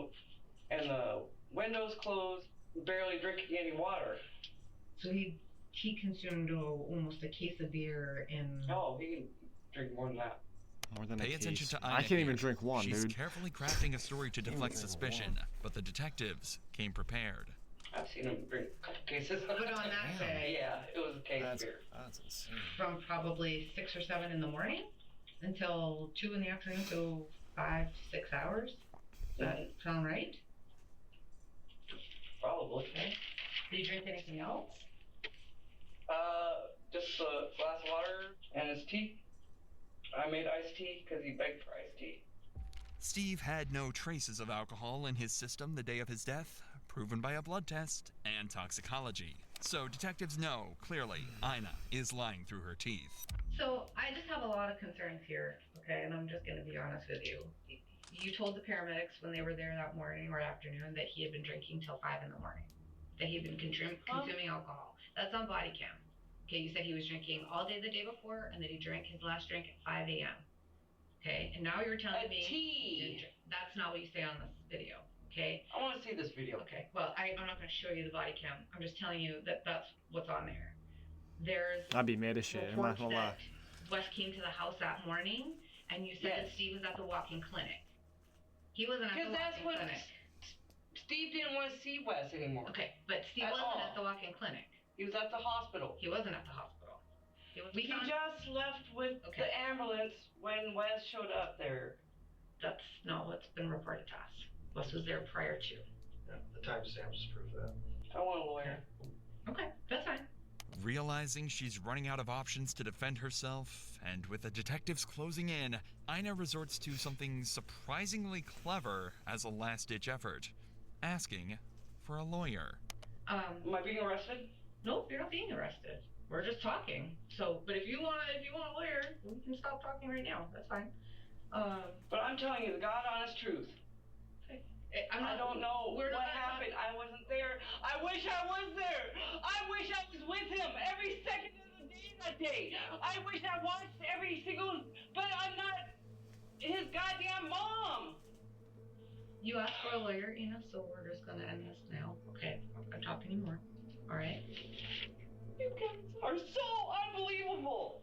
Speaker 11: the windows closed, barely drinking any water.
Speaker 13: So he consumed almost a case of beer in.
Speaker 11: Oh, he can drink more than that.
Speaker 1: More than
Speaker 3: Pay
Speaker 1: a
Speaker 3: attention
Speaker 1: case.
Speaker 3: to Ina
Speaker 1: I can't even
Speaker 3: here.
Speaker 1: drink one,
Speaker 3: She's
Speaker 1: dude.
Speaker 3: carefully crafting a story to deflect suspicion, but the detectives came prepared.
Speaker 11: I've seen him drink a couple cases.
Speaker 13: But on that day,
Speaker 11: yeah, it was a case of beer.
Speaker 1: That's insane.
Speaker 13: from probably 6 or 7 in the morning until 2 in the afternoon, so 5 to 6 hours. Does that sound right?
Speaker 11: Probably.
Speaker 13: Okay. Did you drink anything else?
Speaker 11: Just a glass of water and his tea. I made iced tea because he begged for iced tea.
Speaker 3: Steve had no traces of alcohol in his system the day of his death, proven by a blood test and toxicology. So detectives know, clearly, Ina is lying through her teeth.
Speaker 13: So I just have a lot of concerns here, okay, and I'm just going to be honest with you. You told the paramedics when they were there that morning or afternoon that he had been drinking till 5 in the morning, that he had been consuming alcohol. That's on body cam. Okay, you said he was drinking all day the day before and that he drank his last drink at 5 a.m. Okay, and now you're telling me
Speaker 15: tea.
Speaker 13: That's not what you say on this video. Okay.
Speaker 15: I want to see this video.
Speaker 13: Okay. Well, I'm not going to show you the body cam. I'm just telling you that that's what's on there. There's.
Speaker 1: I'd be mad as shit. I'm not gonna lie.
Speaker 13: Wes came to the house that morning, and you said that Steve was at the walk-in clinic. He wasn't at the walk-in clinic.
Speaker 15: Steve didn't want to see Wes anymore.
Speaker 13: Okay, but Steve wasn't at the walk-in clinic.
Speaker 15: He was at the hospital.
Speaker 13: He wasn't at the hospital.
Speaker 15: He just left with the ambulance when Wes showed up there.
Speaker 13: That's not what's been reported to us. Wes was there prior to.
Speaker 14: Yeah, the timestamps prove that.
Speaker 15: I want a lawyer.
Speaker 13: Okay, that's fine.
Speaker 3: Realizing she's running out of options to defend herself, and with the detectives closing in, Ina resorts to something surprisingly clever as a last-ditch effort, asking for a lawyer.
Speaker 15: Am I being arrested?
Speaker 13: Nope, you're not being arrested. We're just talking. So, but if you want a lawyer, we can stop talking right now. That's fine.
Speaker 15: But I'm telling you the God honest truth. I don't know what happened. I wasn't there. I wish I was there. I wish I was with him every second of the day that day. I wish I watched every single, but I'm not his goddamn mom.
Speaker 13: You asked for a lawyer, Ina, so we're just gonna end this now. Okay, I'm not talking anymore. All right.
Speaker 15: You guys are so unbelievable.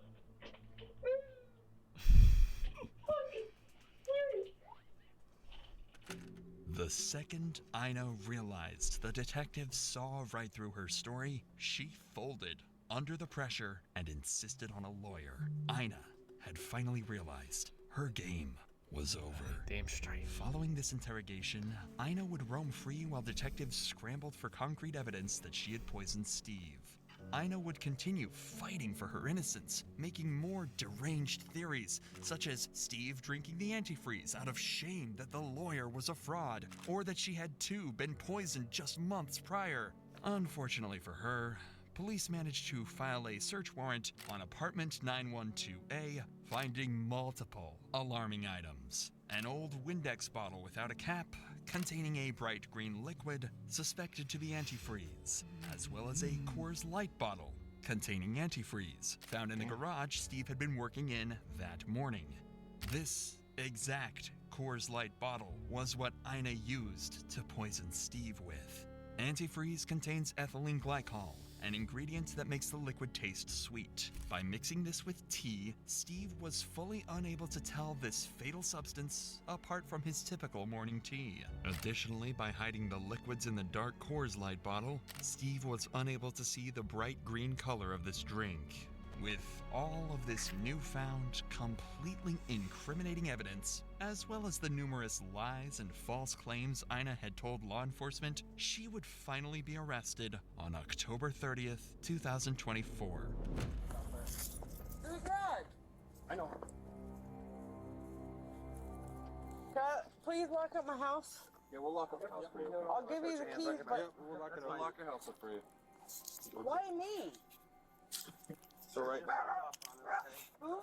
Speaker 3: The second Ina realized the detectives saw right through her story, she folded under the pressure and insisted on a lawyer. Ina had finally realized her game was over.
Speaker 1: Damn straight.
Speaker 3: Following this interrogation, Ina would roam free while detectives scrambled for concrete evidence that she had poisoned Steve. Ina would continue fighting for her innocence, making more deranged theories, such as Steve drinking the antifreeze out of shame that the lawyer was a fraud, or that she had too been poisoned just months prior. Unfortunately for her, police managed to file a search warrant on apartment 912A, finding multiple alarming items. An old Windex bottle without a cap, containing a bright green liquid suspected to be antifreeze, as well as a Coors Light bottle containing antifreeze, found in the garage Steve had been working in that morning. This exact Coors Light bottle was what Ina used to poison Steve with. Antifreeze contains ethylene glycol, an ingredient that makes the liquid taste sweet. By mixing this with tea, Steve was fully unable to tell this fatal substance apart from his typical morning tea. Additionally, by hiding the liquids in the dark Coors Light bottle, Steve was unable to see the bright green color of this drink. With all of this newfound, completely incriminating evidence, as well as the numerous lies and false claims Ina had told law enforcement, she would finally be arrested on October 30th, 2024.
Speaker 10: To the garage.
Speaker 14: I know.
Speaker 10: Please lock up my house.
Speaker 14: Yeah, we'll lock up the house for you.
Speaker 10: I'll give you the keys, but
Speaker 14: We'll lock your house up for you.
Speaker 10: why me?
Speaker 14: It's alright.
Speaker 10: Huh?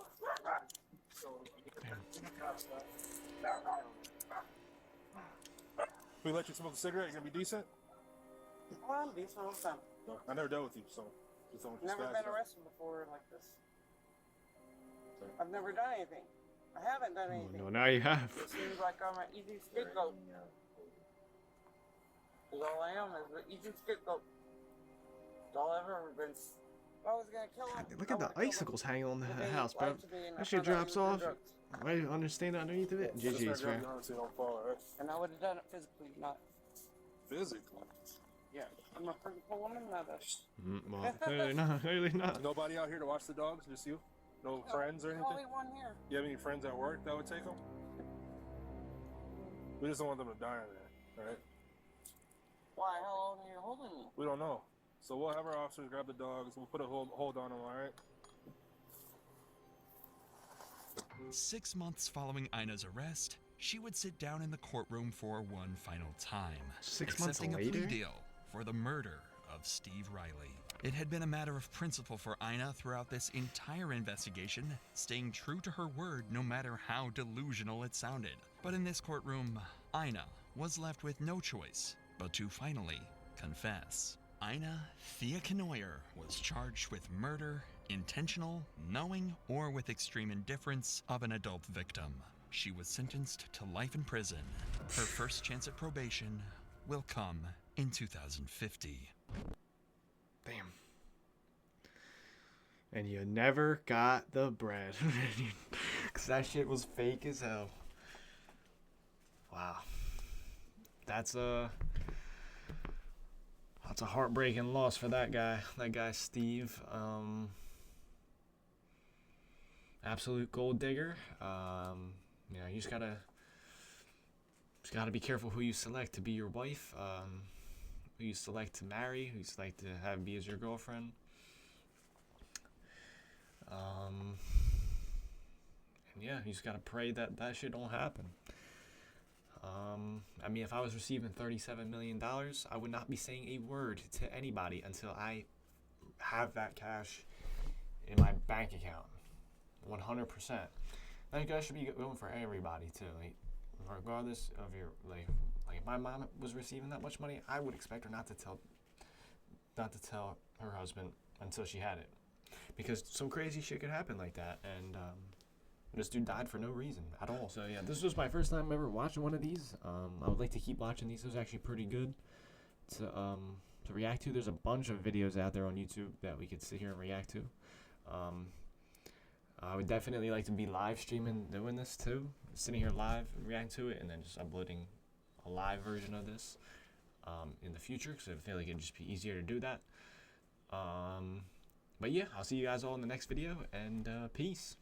Speaker 4: We let you smoke a cigarette, you're gonna be decent?
Speaker 10: Oh, I'm decent all the time.
Speaker 4: No, I never dealt with you, so just don't
Speaker 10: Never been arrested before like this. I've never done anything. I haven't done anything.
Speaker 1: No, now you have.
Speaker 10: It seems like I'm an easy scapegoat. Because all I am is an easy scapegoat. That's all I've ever been. If I was gonna kill him,
Speaker 1: Look at the icicles hanging on the house, bro. That shit drops off. I understand underneath of it. GG's, man.
Speaker 10: And I would have done it physically, not
Speaker 4: physically.
Speaker 10: Yeah, I'm a physical woman, not a.
Speaker 1: Well, clearly not. Clearly not.
Speaker 4: Nobody out here to watch the dogs? Just you? No friends or anything?
Speaker 10: Only one here.
Speaker 4: You have any friends at work that would take them? We just don't want them to die in there, alright?
Speaker 10: Why? How long are you holding me?
Speaker 4: We don't know. So we'll have our officers grab the dogs. We'll put a hold on them, alright?
Speaker 3: 6 months following Ina's arrest, she would sit down in the courtroom for one final time,
Speaker 1: 6 months
Speaker 3: accepting a
Speaker 1: later?
Speaker 3: plea deal for the murder of Steve Riley. It had been a matter of principle for Ina throughout this entire investigation, staying true to her word no matter how delusional it sounded. But in this courtroom, Ina was left with no choice but to finally confess. Ina Thea Knoyer was charged with murder, intentional, knowing, or with extreme indifference of an adult victim. She was sentenced to life in prison. Her first chance at probation will come in 2050.
Speaker 1: Damn. And you never got the bread. Because that shit was fake as hell. Wow. That's a heartbreaking loss for that guy. That guy, Steve. Absolute gold digger. You know, you just gotta be careful who you select to be your wife. Who you select to marry. Who you select to have be as your girlfriend. And yeah, you just gotta pray that that shit don't happen. I mean, if I was receiving $37 million, I would not be saying a word to anybody until I have that cash in my bank account. 100%. That guy should be going for everybody too. Like, regardless of your like if my mom was receiving that much money, I would expect her not to tell her husband until she had it, because some crazy shit could happen like that, and this dude died for no reason at all. So yeah, this was my first time ever watching one of these. I would like to keep watching these. It was actually pretty good to react to. There's a bunch of videos out there on YouTube that we could sit here and react to. I would definitely like to be live streaming doing this too, sitting here live and reacting to it, and then just uploading a live version of this in the future, because I feel like it'd just be easier to do that. But yeah, I'll see you guys all in the next video, and peace.